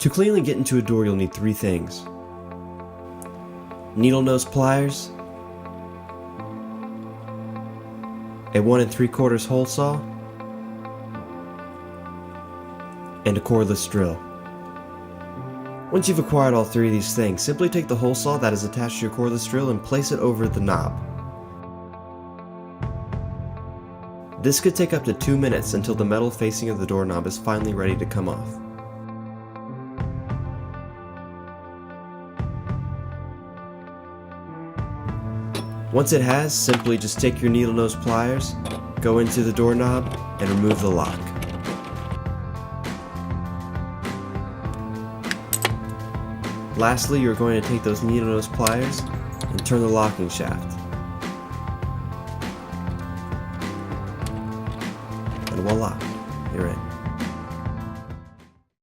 To cleanly get into a door, you'll need three things: needle nose pliers, a 1 3/4 hole saw, and a cordless drill. Once you've acquired all three of these things, simply take the hole saw that is attached to your cordless drill and place it over the knob. This could take up to 2 minutes until the metal facing of the doorknob is finally ready to come off. Once it has, simply just take your needle nose pliers, go into the doorknob, and remove the lock. Lastly, you're going to take those needle nose pliers and turn the locking shaft. And voila!